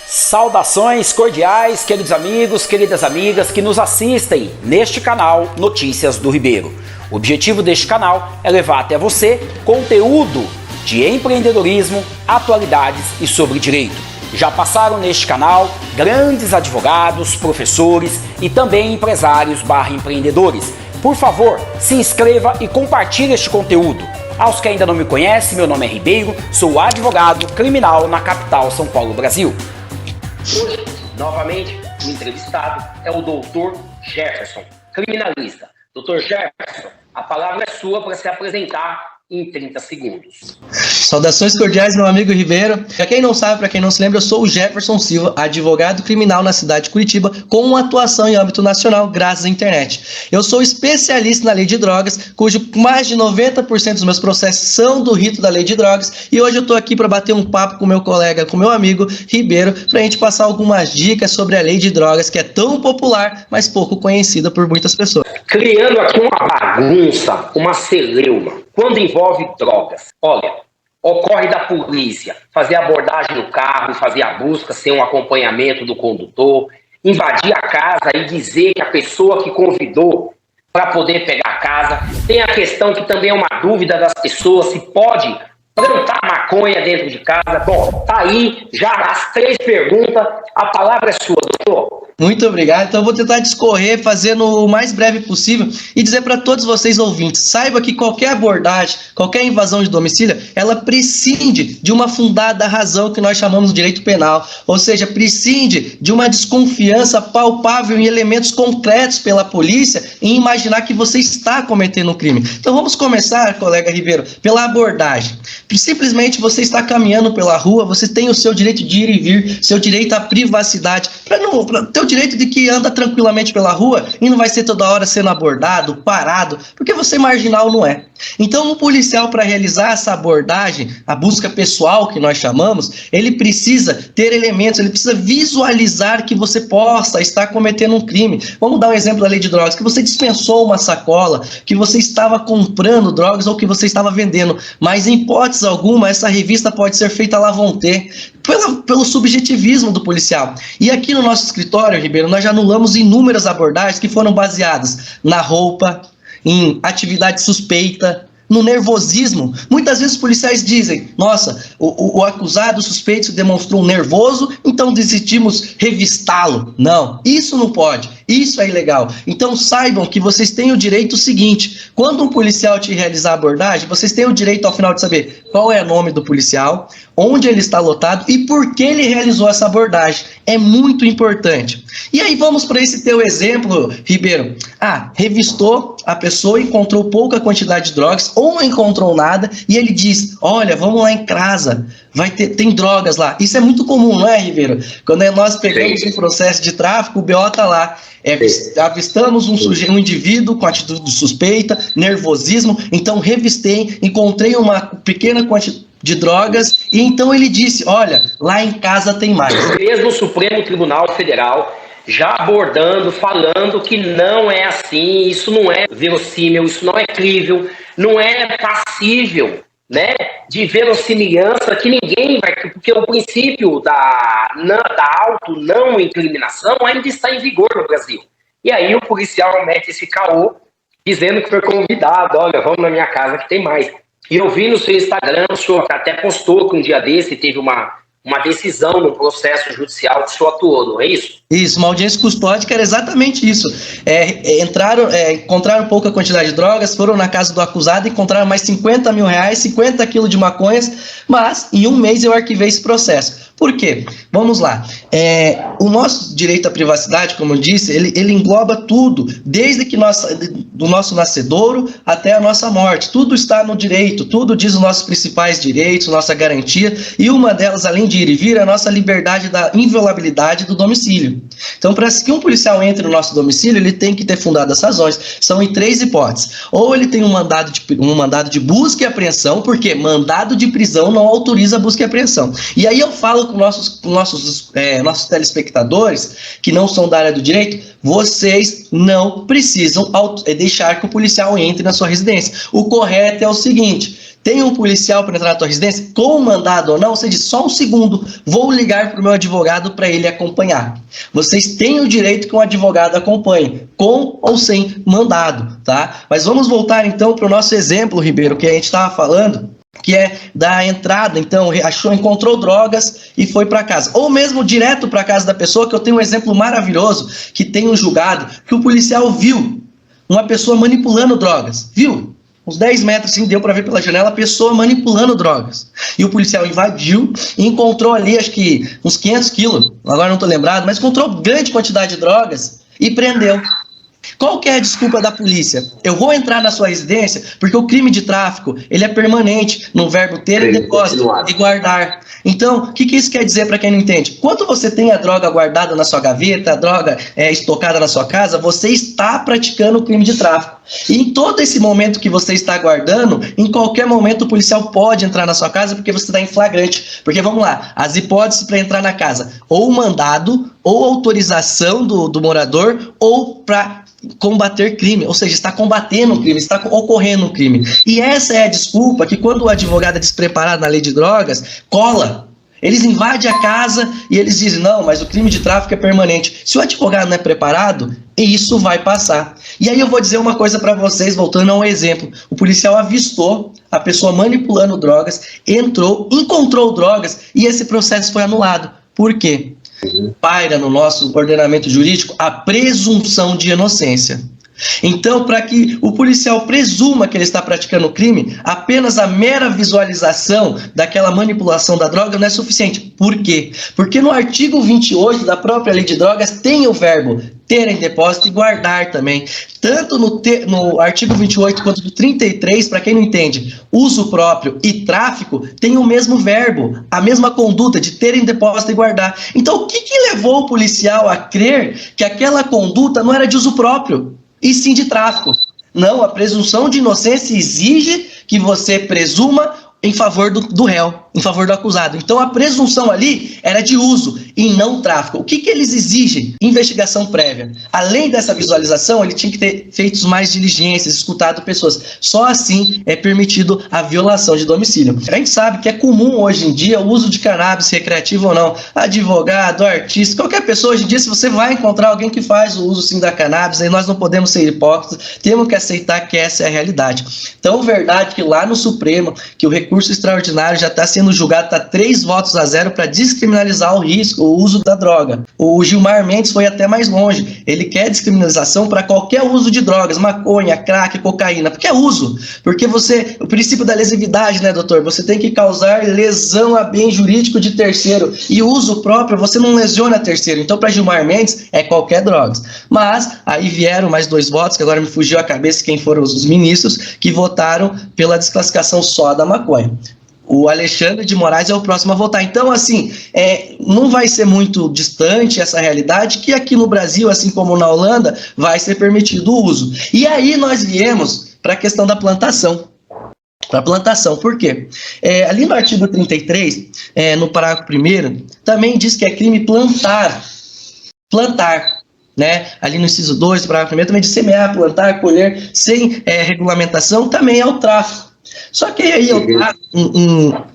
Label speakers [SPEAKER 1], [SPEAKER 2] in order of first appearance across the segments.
[SPEAKER 1] Saudações cordiais, queridos amigos, queridas amigas que nos assistem neste canal Notícias do Ribeiro. O objetivo deste canal é levar até você conteúdo de empreendedorismo, atualidades e sobre direito. Já passaram neste canal grandes advogados, professores e também empresários / empreendedores. Por favor, se inscreva e compartilhe este conteúdo. Aos que ainda não me conhecem, meu nome é Ribeiro, sou advogado criminal na capital São Paulo, Brasil. Hoje, novamente, o entrevistado é o Dr. Jefferson, criminalista. Dr. Jefferson, a palavra é sua para se apresentar em 30 segundos.
[SPEAKER 2] Saudações cordiais, meu amigo Ribeiro. Para quem não sabe, para quem não se lembra, eu sou o Jefferson Silva, advogado criminal na cidade de Curitiba, com atuação em âmbito nacional, graças à internet. Eu sou especialista na lei de drogas, cujo mais de 90% dos meus processos são do rito da lei de drogas, e hoje eu estou aqui para bater um papo com meu colega, com meu amigo Ribeiro, para a gente passar algumas dicas sobre a lei de drogas, que é tão popular, mas pouco conhecida por muitas pessoas.
[SPEAKER 1] Criando aqui uma bagunça, uma celeuma, quando envolve drogas. Olha, ocorre da polícia fazer abordagem no carro, fazer a busca sem um acompanhamento do condutor, invadir a casa e dizer que a pessoa que convidou para poder pegar a casa. Tem a questão que também é uma dúvida das pessoas, se pode plantar maconha dentro de casa. Bom, tá aí já as 3 perguntas, a palavra é sua, doutor.
[SPEAKER 2] Muito obrigado. Então eu vou tentar discorrer, fazendo o mais breve possível e dizer para todos vocês ouvintes, saiba que qualquer abordagem, qualquer invasão de domicílio, ela prescinde de uma fundada razão que nós chamamos de direito penal, ou seja, prescinde de uma desconfiança palpável em elementos concretos pela polícia em imaginar que você está cometendo um crime. Então vamos começar, colega Ribeiro, pela abordagem. Simplesmente você está caminhando pela rua, você tem o seu direito de ir e vir, seu direito à privacidade, para ter o direito de que anda tranquilamente pela rua e não vai ser toda hora sendo abordado, parado, porque você marginal não é. Então o policial, para realizar essa abordagem, a busca pessoal que nós chamamos, ele precisa ter elementos, ele precisa visualizar que você possa estar cometendo um crime. Vamos dar um exemplo da lei de drogas, que você dispensou uma sacola, que você estava comprando drogas ou que você estava vendendo, mas em hipótese alguma essa revista pode ser feita à la vontade, pelo subjetivismo do policial. E aqui no nosso escritório, Ribeiro, nós já anulamos inúmeras abordagens que foram baseadas na roupa, em atividade suspeita, no nervosismo. Muitas vezes os policiais dizem, nossa, o acusado, o suspeito se demonstrou nervoso, então decidimos revistá-lo. Não, isso não pode, isso é ilegal. Então saibam que vocês têm o direito seguinte, quando um policial te realizar a abordagem, vocês têm o direito ao final de saber qual é o nome do policial, onde ele está lotado e por que ele realizou essa abordagem. É muito importante. E aí vamos para esse teu exemplo, Ribeiro. Revistou a pessoa, encontrou pouca quantidade de drogas ou não encontrou nada e ele diz, olha, vamos lá em casa, tem drogas lá. Isso é muito comum, não é, Ribeiro? Quando nós pegamos um processo de tráfico, o BO está lá. Avistamos um indivíduo com atitude suspeita, nervosismo, então revistei, encontrei uma pequena quantidade de drogas, e então ele disse, olha, lá em casa tem mais.
[SPEAKER 1] Mesmo o Supremo Tribunal Federal já abordando, falando que não é assim, isso não é verossímil, isso não é crível, não é passível, né, de verossimilhança, que ninguém vai, porque o princípio da auto não incriminação ainda está em vigor no Brasil. E aí o policial mete esse caô, dizendo que foi convidado, olha, vamos na minha casa que tem mais. E eu vi no seu Instagram, o senhor até postou que um dia desse teve uma decisão no processo judicial que o senhor atuou, não é isso?
[SPEAKER 2] Isso, uma audiência custódica era exatamente isso. Encontraram pouca quantidade de drogas, foram na casa do acusado e encontraram mais 50 mil reais, 50 quilos de maconhas, mas em um mês eu arquivei esse processo. Por quê? Vamos lá. O nosso direito à privacidade, como eu disse, ele engloba tudo, desde que do nosso nascedouro até a nossa morte. Tudo está no direito, tudo diz os nossos principais direitos, nossa garantia, e uma delas, além de ir e vir, é a nossa liberdade da inviolabilidade do domicílio. Então, para que um policial entre no nosso domicílio, ele tem que ter fundadas razões. São em 3 hipóteses. Ou ele tem um mandado de busca e apreensão, porque mandado de prisão não autoriza a busca e apreensão. E aí eu falo com nossos telespectadores, que não são da área do direito, vocês não precisam deixar que o policial entre na sua residência. O correto é o seguinte: Tem um policial para entrar na tua residência, com mandado ou não, você diz, só um segundo, vou ligar para o meu advogado para ele acompanhar. Vocês têm o direito que um advogado acompanhe, com ou sem mandado, tá? Mas vamos voltar então para o nosso exemplo, Ribeiro, que a gente estava falando, que é da entrada, então, encontrou drogas e foi para casa. Ou mesmo direto para casa da pessoa, que eu tenho um exemplo maravilhoso, que tem um julgado, que o policial viu uma pessoa manipulando drogas, viu? Uns 10 metros, assim, deu para ver pela janela a pessoa manipulando drogas. E o policial invadiu e encontrou ali, acho que uns 500 quilos, agora não estou lembrado, mas encontrou grande quantidade de drogas e prendeu. Qual que é a desculpa da polícia? Eu vou entrar na sua residência porque o crime de tráfico, ele é permanente no verbo ter e depósito e guardar. Então, o que isso quer dizer para quem não entende? Quando você tem a droga guardada na sua gaveta, a droga estocada na sua casa, você está praticando o crime de tráfico. E em todo esse momento que você está guardando, em qualquer momento o policial pode entrar na sua casa porque você está em flagrante. Porque vamos lá, as hipóteses para entrar na casa, ou mandado, ou autorização do morador, ou para combater crime, ou seja, está combatendo o crime, está ocorrendo um crime. E essa é a desculpa que quando o advogado é despreparado na lei de drogas, cola. Eles invadem a casa e eles dizem, não, mas o crime de tráfico é permanente. Se o advogado não é preparado, isso vai passar. E aí eu vou dizer uma coisa para vocês, voltando a um exemplo. O policial avistou a pessoa manipulando drogas, entrou, encontrou drogas e esse processo foi anulado. Por quê? Paira no nosso ordenamento jurídico a presunção de inocência. Então, para que o policial presuma que ele está praticando o crime, apenas a mera visualização daquela manipulação da droga não é suficiente. Por quê? Porque no artigo 28 da própria lei de drogas tem o verbo ter em depósito e guardar também. Tanto no artigo 28 quanto no 33, para quem não entende, uso próprio e tráfico, tem o mesmo verbo, a mesma conduta de ter em depósito e guardar. Então, o que levou o policial a crer que aquela conduta não era de uso próprio, e sim de tráfico? Não, a presunção de inocência exige que você presuma em favor do réu, em favor do acusado. Então a presunção ali era de uso e não tráfico. O que eles exigem? Investigação prévia. Além dessa visualização, ele tinha que ter feito mais diligências, escutado pessoas. Só assim é permitido a violação de domicílio. A gente sabe que é comum hoje em dia o uso de cannabis, recreativo ou não. Advogado, artista, qualquer pessoa hoje em dia, se você vai encontrar alguém que faz o uso sim da cannabis, aí nós não podemos ser hipócritas, temos que aceitar que essa é a realidade. Então, verdade que lá no Supremo, que o recurso extraordinário já está sendo julgado, está 3-0 para descriminalizar o risco, o uso da droga. O Gilmar Mendes foi até mais longe. Ele quer descriminalização para qualquer uso de drogas, maconha, crack, cocaína. Porque é uso. Porque o princípio da lesividade, né, doutor? Você tem que causar lesão a bem jurídico de terceiro. E o uso próprio, você não lesiona terceiro. Então, para Gilmar Mendes, é qualquer droga. Mas, aí vieram mais 2 votos, que agora me fugiu a cabeça quem foram os ministros, que votaram pela desclassificação só da maconha. O Alexandre de Moraes é o próximo a votar. Então, assim, não vai ser muito distante essa realidade, que aqui no Brasil, assim como na Holanda, vai ser permitido o uso. E aí nós viemos para a questão da plantação. Para plantação, por quê? Ali no artigo 33, no parágrafo 1º, também diz que é crime plantar, né? Ali no inciso 2, parágrafo 1º, também diz semear, plantar, colher, sem regulamentação, também é o tráfico. Só que aí eu trago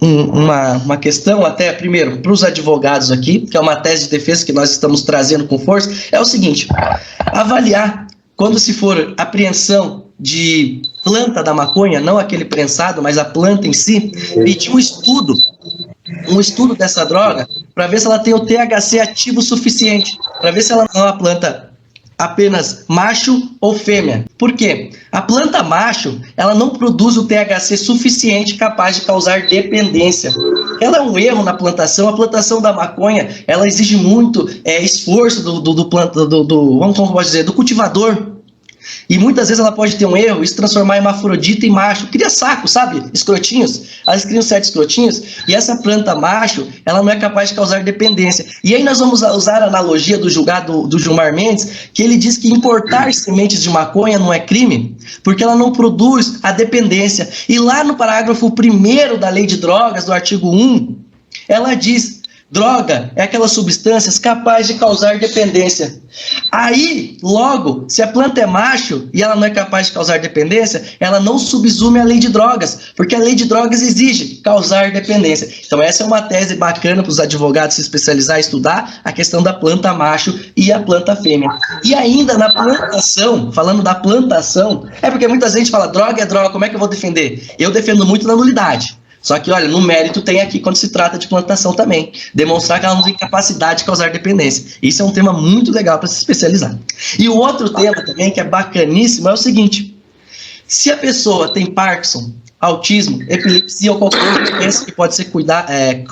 [SPEAKER 2] uma questão até, primeiro, para os advogados aqui, que é uma tese de defesa que nós estamos trazendo com força, é o seguinte: avaliar, quando se for apreensão de planta da maconha, não aquele prensado, mas a planta em si, pedir um estudo dessa droga, para ver se ela tem o THC ativo suficiente, para ver se ela não é uma planta apenas macho ou fêmea. Por quê? A planta macho, ela não produz o THC suficiente capaz de causar dependência. Ela é um erro na plantação. A plantação da maconha, ela exige muito esforço do cultivador. E muitas vezes ela pode ter um erro e se transformar em hermafrodita e macho. Cria saco, sabe? Escrotinhos. Elas criam 7 escrotinhos. E essa planta macho, ela não é capaz de causar dependência. E aí nós vamos usar a analogia do julgado do Gilmar Mendes, que ele diz que importar sementes de maconha não é crime, porque ela não produz a dependência. E lá no parágrafo 1º da Lei de Drogas, do artigo 1, ela diz: Droga é aquelas substâncias capazes de causar dependência. Aí, logo, se a planta é macho e ela não é capaz de causar dependência, ela não subsume a lei de drogas, porque a lei de drogas exige causar dependência. Então essa é uma tese bacana para os advogados se especializar e estudar a questão da planta macho e a planta fêmea. E ainda na plantação, falando da plantação, é porque muita gente fala, droga é droga, como é que eu vou defender? Eu defendo muito na nulidade. Só que, olha, no mérito tem aqui quando se trata de plantação também. Demonstrar que ela não tem capacidade de causar dependência. Isso é um tema muito legal para se especializar. E o outro tema também, que é bacaníssimo, é o seguinte. Se a pessoa tem Parkinson, autismo, epilepsia ou qualquer outra doença que pode ser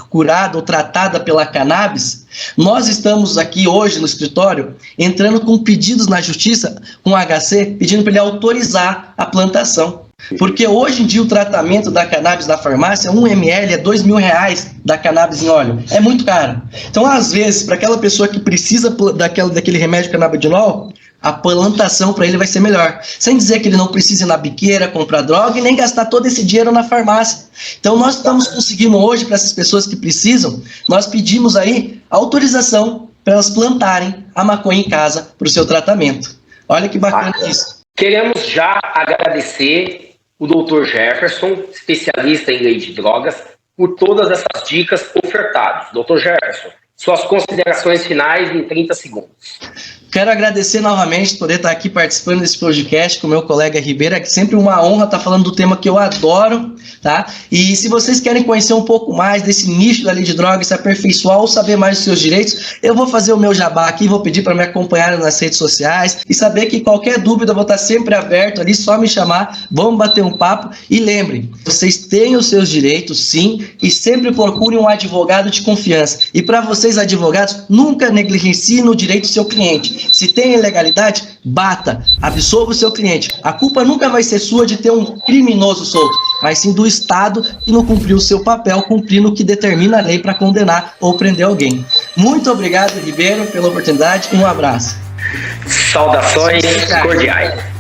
[SPEAKER 2] curada ou tratada pela cannabis, nós estamos aqui hoje no escritório entrando com pedidos na justiça, com o HC, pedindo para ele autorizar a plantação. Porque hoje em dia o tratamento da cannabis na farmácia, 1 ml é R$2.000 da cannabis em óleo. É muito caro. Então, às vezes, para aquela pessoa que precisa daquele remédio canabidinol, a plantação para ele vai ser melhor. Sem dizer que ele não precisa ir na biqueira, comprar droga e nem gastar todo esse dinheiro na farmácia. Então, nós estamos conseguindo hoje, para essas pessoas que precisam, nós pedimos aí autorização para elas plantarem a maconha em casa para o seu tratamento. Olha que bacana isso.
[SPEAKER 3] Queremos já agradecer o Dr. Jefferson, especialista em lei de drogas, por todas essas dicas ofertadas. Dr. Jefferson, suas considerações finais em 30 segundos.
[SPEAKER 2] Quero agradecer novamente por poder estar aqui participando desse podcast com o meu colega Ribeiro. É sempre uma honra estar falando do tema que eu adoro, tá? E se vocês querem conhecer um pouco mais desse nicho da lei de drogas, se aperfeiçoar ou saber mais dos seus direitos, eu vou fazer o meu jabá aqui, vou pedir para me acompanhar nas redes sociais e saber que qualquer dúvida eu vou estar sempre aberto ali, só me chamar, vamos bater um papo. E lembrem, vocês têm os seus direitos, sim, e sempre procurem um advogado de confiança. E para vocês, advogados, nunca negligenciem o direito do seu cliente. Se tem ilegalidade, bata, absolva o seu cliente. A culpa nunca vai ser sua de ter um criminoso solto, mas sim do Estado que não cumpriu o seu papel, cumprindo o que determina a lei para condenar ou prender alguém. Muito obrigado, Ribeiro, pela oportunidade e um abraço.
[SPEAKER 3] Saudações cordiais.